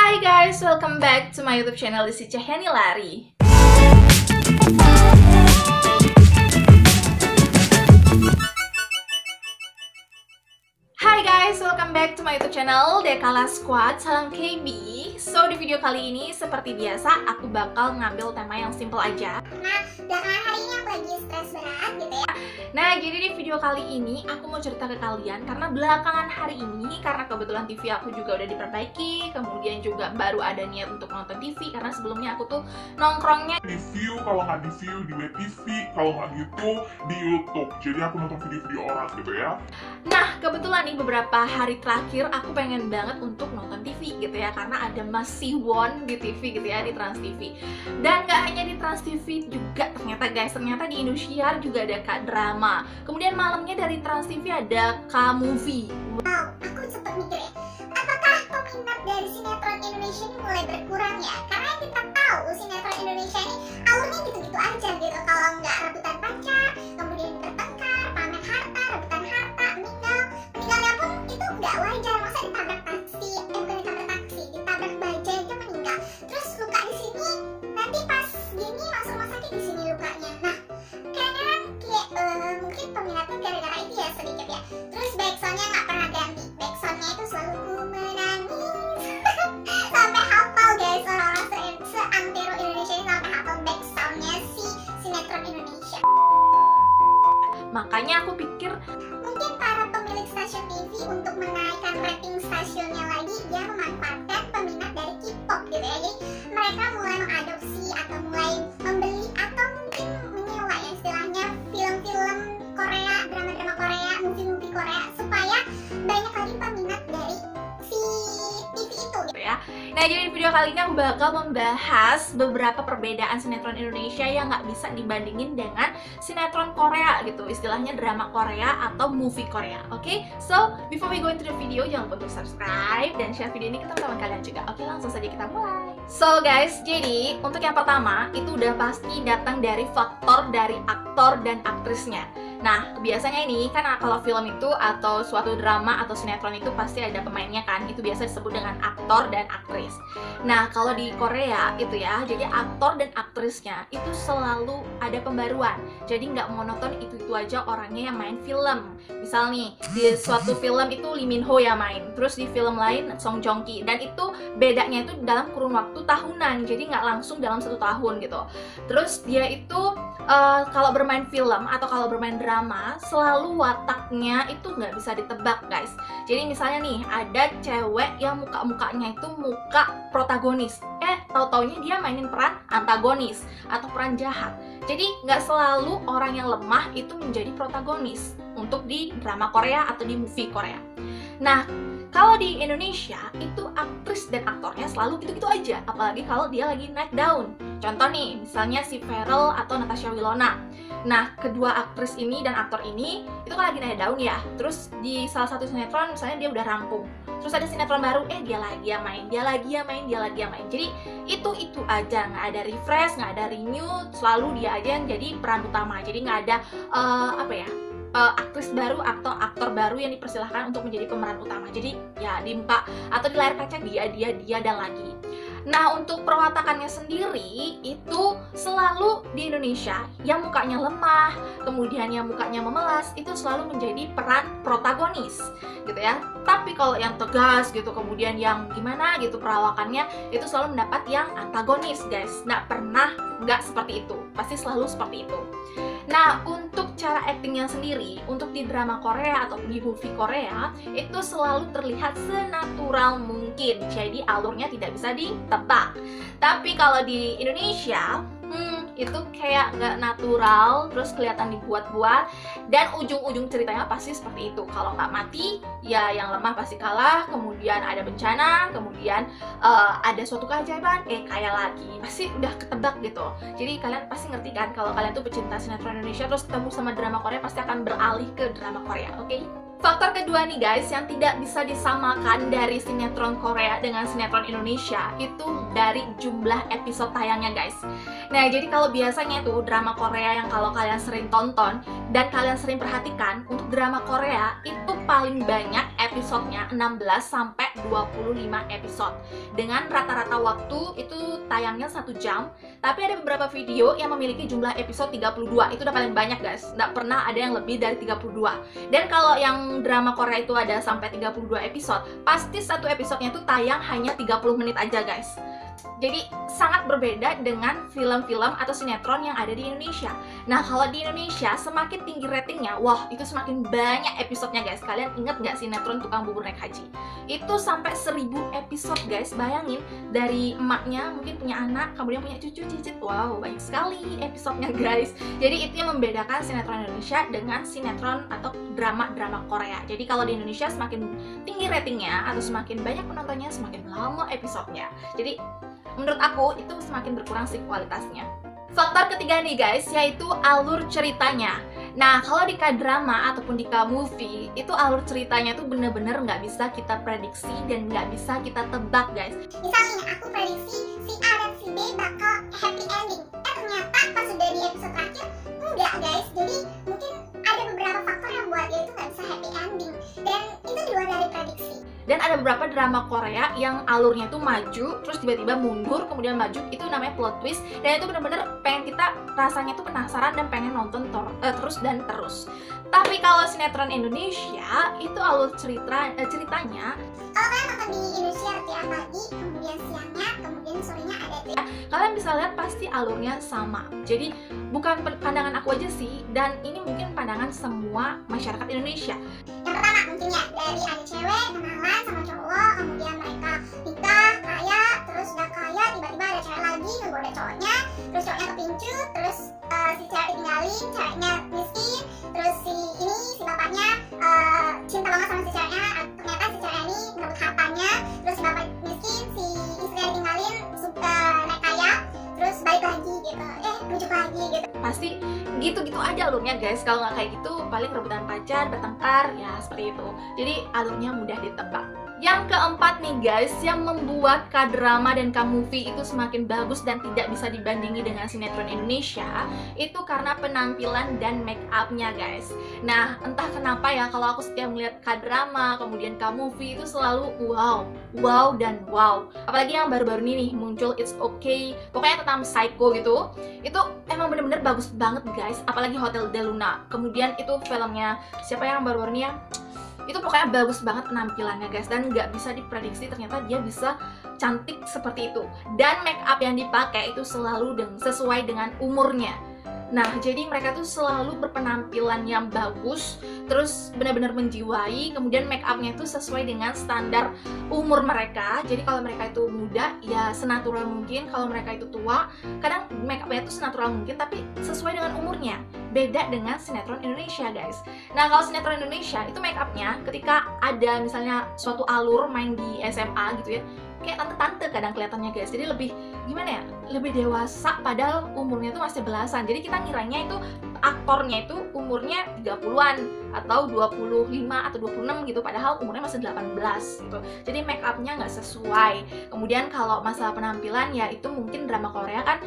Hi guys, welcome back to my YouTube channel Lisi Cahyani Lari. Hi guys, welcome back to my YouTube channel Dekala Squad. Salam KB. So di video kali ini seperti biasa aku bakal ngambil tema yang simple aja. Nah, belakangan hari ini aku lagi stres berat gitu ya. Nah, jadi di video kali ini aku mau cerita ke kalian karena belakangan hari ini, karena kebetulan TV aku juga udah diperbaiki, kemudian juga baru ada niat untuk nonton TV karena sebelumnya aku tuh nongkrongnya di view, kalau nggak di view di web TV, kalau nggak gitu di YouTube. Jadi aku nonton video-video orang gitu ya. Nah, kebetulan nih beberapa hari terakhir aku pengen banget untuk nonton TV gitu ya, karena ada Masih Won di TV gitu ya, di Trans TV. Dan nggak hanya di Trans TV juga ternyata guys, ternyata di Indosiar juga ada Kak Drama. Kemudian malamnya dari Trans TV ada Kak Movie. Wow, aku sempet mikir ya, apakah peminat dari sinetron Indonesia ini mulai berkurang ya? Karena yang kita tahu sinetron Indonesia ini alurnya gitu-gitu aja gitu. Kalau nggak rebutan pacar, kemudian bertengkar, pamer harta, rebutan harta, meninggalnya pun itu nggak wajar. Masa ditabrak taksi, bukan ditabrak taksi, ditabrak baja aja meninggal. Terus luka di sini, nanti pas gini masuk rumah sakit di sini lukanya. Nah, kayaknya kayak mungkin peminatnya gara-gara itu ya sedikit ya. Terus backsoundnya nggak pernah ganti, backsoundnya itu selalu ku menangis. Sampai hafal guys, orang-orang seantero Indonesia ini sampai hafal backsoundnya si sinetron Indonesia. Makanya aku pikir Mungkin para pemilik stasiun TV untuk menaikkan rating stasiunnya lagi, dia memanfaatkan peminat dari K-pop gitu ya. Jadi mereka mulai mengadopsi atau mulai membeli atau mungkin menyewa ya istilahnya film-film Korea, drama-drama Korea, movie-movie Korea, supaya banyak lagi peminat dari si TV itu gitu. ya. Nah, jadi di video kali ini aku bakal membahas beberapa perbedaan sinetron Indonesia yang nggak bisa dibandingin dengan sinetron Korea gitu, istilahnya drama Korea atau movie Korea. Oke, so before we go into the video, jangan lupa untuk subscribe dan share video ini ke teman-teman kalian juga. Oke, langsung saja kita mulai. So guys, jadi untuk yang pertama itu udah pasti datang dari faktor dari aktor dan aktrisnya. Nah, biasanya ini kan kalau film itu atau suatu drama atau sinetron itu pasti ada pemainnya kan, itu biasa disebut dengan aktor dan aktris. Nah, kalau di Korea itu ya, jadi aktor dan aktrisnya itu selalu ada pembaruan. Jadi nggak monoton itu aja orangnya yang main film. Misal nih, di suatu film itu Lee Min Ho yang main, terus di film lain Song Joong Ki, dan itu bedanya itu dalam kurun waktu tahunan, jadi nggak langsung dalam 1 tahun gitu. Terus dia itu kalau bermain film atau kalau bermain drama, selalu wataknya itu nggak bisa ditebak guys. Jadi misalnya nih, ada cewek yang muka-mukanya itu muka protagonis, tahu-taunya dia mainin peran antagonis atau peran jahat. Jadi nggak selalu orang yang lemah itu menjadi protagonis untuk di drama Korea atau di movie Korea. Nah, kalau di Indonesia itu aktris dan aktornya selalu gitu-gitu aja, apalagi kalau dia lagi naik daun. Contoh nih, misalnya si Feral atau Natasha Wilona. Nah, kedua aktris ini dan aktor ini itu kan lagi naik daun ya. Terus di salah satu sinetron misalnya dia udah rampung. Terus ada sinetron baru, dia lagi yang main, dia lagi yang main, dia lagi yang main. Jadi itu aja, nggak ada refresh, nggak ada renew, selalu dia aja yang jadi peran utama. Jadi nggak ada aktris baru atau aktor baru yang dipersilahkan untuk menjadi pemeran utama. Jadi ya di muka atau di layar kaca dia dan lagi. Nah, untuk perwatakannya sendiri itu selalu di Indonesia yang mukanya lemah, kemudian yang mukanya memelas itu selalu menjadi peran protagonis gitu ya. Tapi kalau yang tegas gitu, kemudian yang gimana gitu perawakannya, itu selalu mendapat yang antagonis guys. Nggak seperti itu, pasti selalu seperti itu. Nah, untuk cara aktingnya sendiri, untuk di drama Korea atau di movie Korea, itu selalu terlihat senatural mungkin. Jadi alurnya tidak bisa ditebak. Tapi kalau di Indonesia, itu kayak nggak natural, terus kelihatan dibuat-buat, dan ujung-ujung ceritanya pasti seperti itu. Kalau nggak mati, ya yang lemah pasti kalah, kemudian ada bencana, kemudian ada suatu keajaiban, kaya lagi. Pasti udah ketebak gitu. Jadi kalian pasti ngerti kan, kalau kalian tuh pecinta sinetron Indonesia, terus ketemu sama drama Korea, pasti akan beralih ke drama Korea, oke? Faktor kedua nih guys, yang tidak bisa disamakan dari sinetron Korea dengan sinetron Indonesia, itu dari jumlah episode tayangnya guys. Nah, jadi kalau biasanya itu drama Korea yang kalau kalian sering tonton dan kalian sering perhatikan, untuk drama Korea itu paling banyak episodenya 16 sampai 25 episode. Dengan rata-rata waktu itu tayangnya 1 jam. Tapi ada beberapa video yang memiliki jumlah episode 32. Itu udah paling banyak guys. Nggak pernah ada yang lebih dari 32. Dan kalau yang drama Korea itu ada sampai 32 episode, pasti satu episodenya itu tayang hanya 30 menit aja guys. Jadi sangat berbeda dengan film-film atau sinetron yang ada di Indonesia. Nah, kalau di Indonesia semakin tinggi ratingnya, wah itu semakin banyak episodenya guys. Kalian inget nggak sinetron Tukang Bubur Naik Haji? Itu sampai 1000 episode guys. Bayangin, dari emaknya mungkin punya anak, kemudian punya cucu, cicit. Wow, banyak sekali episodenya guys. Jadi itu yang membedakan sinetron Indonesia dengan sinetron atau drama-drama Korea. Jadi kalau di Indonesia semakin tinggi ratingnya atau semakin banyak penontonnya, semakin lama episodenya. Jadi menurut aku itu semakin berkurang sih kualitasnya. Faktor ketiga nih guys, yaitu alur ceritanya. Nah, kalau di K-drama ataupun di K-movie, itu alur ceritanya tuh bener-bener nggak bisa kita prediksi dan nggak bisa kita tebak guys. Misalnya aku prediksi si A dan si B bakal happy ending, ternyata pas sudah di episode terakhir enggak guys. Jadi mungkin ada beberapa faktor yang buat dia itu nggak bisa happy ending, dan itu di luar dari prediksi. Dan ada beberapa drama Korea yang alurnya itu maju, terus tiba-tiba mundur, kemudian maju, itu namanya plot twist. Dan itu bener-bener pengen kita rasanya tuh penasaran dan pengen nonton terus dan terus. Tapi kalau sinetron Indonesia, itu alur ceritanya Kalau kalian nonton di Indonesia tiap pagi, kemudian siangnya, kemudian sorenya ada tuh ya. kalian bisa lihat pasti alurnya sama. Jadi bukan pandangan aku aja sih, dan ini mungkin pandangan semua masyarakat Indonesia. Yang pertama mungkin ya, dari ada cewek kenalan sama cowok, kemudian mereka nikah, kaya, terus udah kaya, tiba-tiba ada cewek lagi ngegoda cowoknya, terus cowoknya kepincut, terus si cewek ditinggalin, ceweknya miskin, terus si bapaknya cinta banget sama si ceweknya, ternyata si cewek ini ngerebut hartanya, terus si bapak miskin, si istrinya ditinggalin, naik kaya, terus balik lagi gitu, rujuk lagi gitu. Pasti gitu-gitu aja alurnya guys. Kalau nggak kayak gitu paling rebutan pacar, bertengkar, ya seperti itu. Jadi alurnya mudah ditebak. Yang keempat nih guys, yang membuat K-drama dan K-movie itu semakin bagus dan tidak bisa dibandingi dengan sinetron Indonesia, itu karena penampilan dan make up-nya guys. Nah, entah kenapa ya, kalau aku setiap melihat K-drama, kemudian K-movie itu selalu wow dan wow. Apalagi yang baru-baru ini nih muncul It's Okay, pokoknya tentang psycho gitu. Itu emang bener-bener bagus banget guys, apalagi Hotel Del Luna. Kemudian itu filmnya siapa yang baru-baru ini ya? Itu pokoknya bagus banget penampilannya guys, dan nggak bisa diprediksi ternyata dia bisa cantik seperti itu. Dan make up yang dipakai itu selalu sesuai dengan umurnya. Nah, jadi mereka tuh selalu berpenampilan yang bagus, terus benar-benar menjiwai, kemudian make upnya itu sesuai dengan standar umur mereka. Jadi kalau mereka itu muda, ya senatural mungkin. Kalau mereka itu tua, kadang make upnya itu senatural mungkin, tapi sesuai dengan umurnya. Beda dengan sinetron Indonesia guys. Nah, kalau sinetron Indonesia itu make upnya ketika ada misalnya suatu alur main di SMA gitu ya, kayak tante-tante kadang kelihatannya guys. Jadi lebih gimana ya, lebih dewasa padahal umurnya tuh masih belasan. Jadi kita ngiranya itu aktornya itu umurnya 30-an atau 25 atau 26 gitu, padahal umurnya masih 18 gitu. Jadi make upnya nggak sesuai. Kemudian kalau masalah penampilan ya itu mungkin drama Korea kan,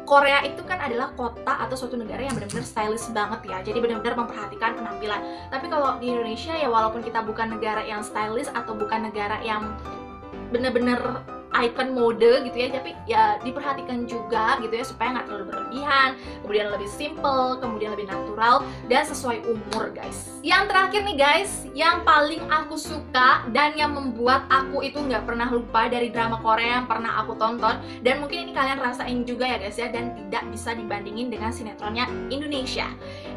Korea itu kan adalah kota atau suatu negara yang benar-benar stylish banget ya. Jadi benar-benar memperhatikan penampilan. Tapi kalau di Indonesia ya, walaupun kita bukan negara yang stylish atau bukan negara yang bener-bener icon mode gitu ya, tapi ya diperhatikan juga gitu ya, supaya nggak terlalu berlebihan, kemudian lebih simple, kemudian lebih natural dan sesuai umur guys. Yang terakhir nih guys, yang paling aku suka dan yang membuat aku itu nggak pernah lupa dari drama Korea yang pernah aku tonton, dan mungkin ini kalian rasain juga ya guys ya, dan tidak bisa dibandingin dengan sinetronnya Indonesia,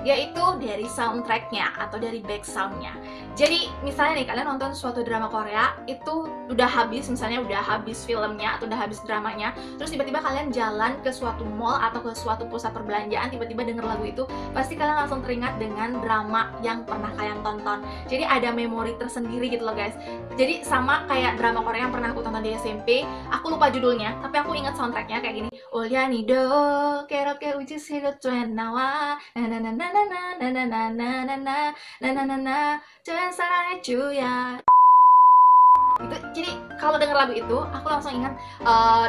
yaitu dari soundtracknya atau dari back soundnya. Jadi misalnya nih kalian nonton suatu drama Korea, itu udah habis, misalnya udah habis filmnya atau udah habis dramanya, terus tiba-tiba kalian jalan ke suatu mall atau ke suatu pusat perbelanjaan, tiba-tiba denger lagu itu, pasti kalian langsung teringat dengan drama yang pernah kalian tonton. Jadi ada memori tersendiri gitu loh guys. Jadi sama kayak drama Korea yang pernah aku tonton di SMP, aku lupa judulnya, tapi aku ingat soundtracknya kayak gini. Olyanido keroke uji segot nawa na na na na na na na na na na na na na na na jangan salah cuya. Itu jadi kalau denger lagu itu aku langsung ingat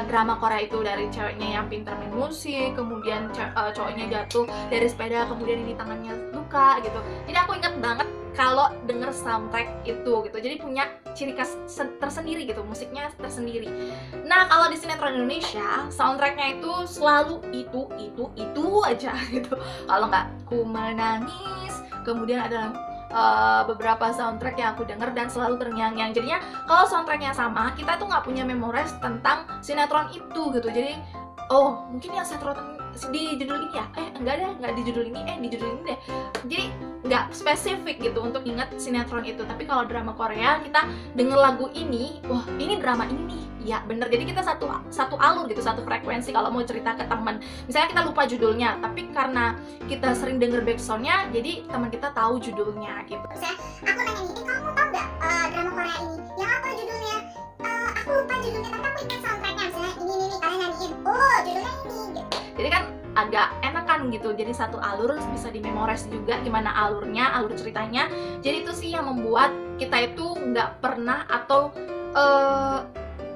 drama Korea itu, dari ceweknya yang pintar main musik, kemudian cowoknya jatuh dari sepeda, kemudian ini tangannya luka gitu. Jadi aku ingat banget kalau denger soundtrack itu gitu. Jadi punya ciri khas tersendiri gitu, musiknya tersendiri. Nah, kalau di sinetron Indonesia soundtracknya itu selalu itu aja gitu. Kalau nggak Ku Menangis, kemudian ada beberapa soundtrack yang aku denger dan selalu terngiang-ngiang. Jadinya kalau soundtracknya sama, kita tuh nggak punya memorize tentang sinetron itu gitu. Jadi oh mungkin yang sinetron di judul ini ya, enggak deh, nggak di judul ini, di judul ini deh. Jadi nggak spesifik gitu untuk ingat sinetron itu. Tapi kalau drama Korea, kita denger lagu ini, wah ini drama ini nih, ya bener. Jadi kita satu alur gitu, satu frekuensi kalau mau cerita ke teman. Misalnya kita lupa judulnya, tapi karena kita sering denger backsoundnya, jadi teman kita tahu judulnya gitu. Misalnya aku nanya nih, kamu tahu nggak drama Korea ini? Yang apa judulnya? Aku lupa judulnya, tapi aku ingat soundtracknya. Misalnya ini kalian nyanyiin, oh judulnya ini gitu. Jadi kan agak enakan gitu, jadi satu alur bisa dimemorize juga gimana alurnya, alur ceritanya. Jadi itu sih yang membuat kita itu nggak pernah atau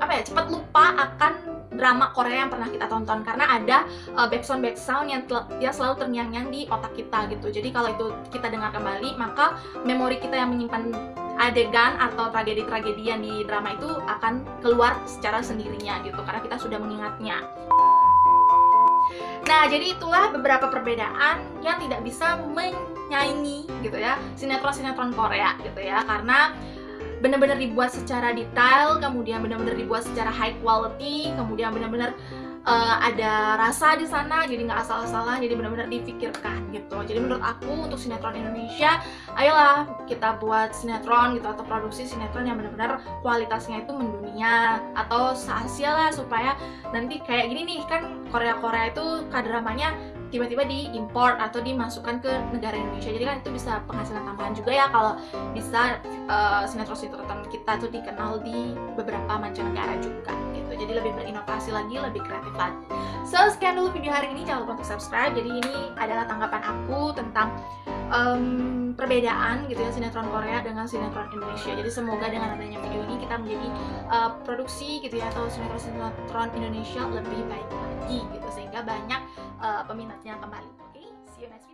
cepat lupa akan drama Korea yang pernah kita tonton, karena ada backsound yang selalu terngiang-ngiang di otak kita gitu. Jadi kalau itu kita dengar kembali, maka memori kita yang menyimpan adegan atau tragedi-tragedi yang di drama itu akan keluar secara sendirinya gitu, karena kita sudah mengingatnya. Nah, jadi itulah beberapa perbedaan yang tidak bisa menyaingi gitu ya sinetron-sinetron Korea gitu ya, karena benar-benar dibuat secara detail, kemudian benar-benar dibuat secara high quality, kemudian benar-benar ada rasa di sana, jadi nggak asal-asalan, jadi benar-benar dipikirkan gitu. Jadi menurut aku untuk sinetron Indonesia, ayolah kita buat sinetron gitu, atau produksi sinetron yang benar-benar kualitasnya itu mendunia atau se-Asia lah, supaya nanti kayak gini nih kan, Korea itu kadramanya tiba-tiba diimport atau dimasukkan ke negara Indonesia. Jadi kan itu bisa penghasilan tambahan juga ya kalau bisa sinetron-sinetron kita tuh dikenal di beberapa mancanegara juga gitu. Jadi lebih berinovasi lagi, lebih kreatif lagi. So, sekian dulu video hari ini, jangan lupa untuk subscribe. Jadi ini adalah tanggapan aku tentang perbedaan gitu ya sinetron Korea dengan sinetron Indonesia. Jadi semoga dengan adanya video ini kita menjadi produksi gitu ya, atau sinetron Indonesia lebih baik lagi gitu, sehingga banyak peminatnya kembali. Oke, see you next video.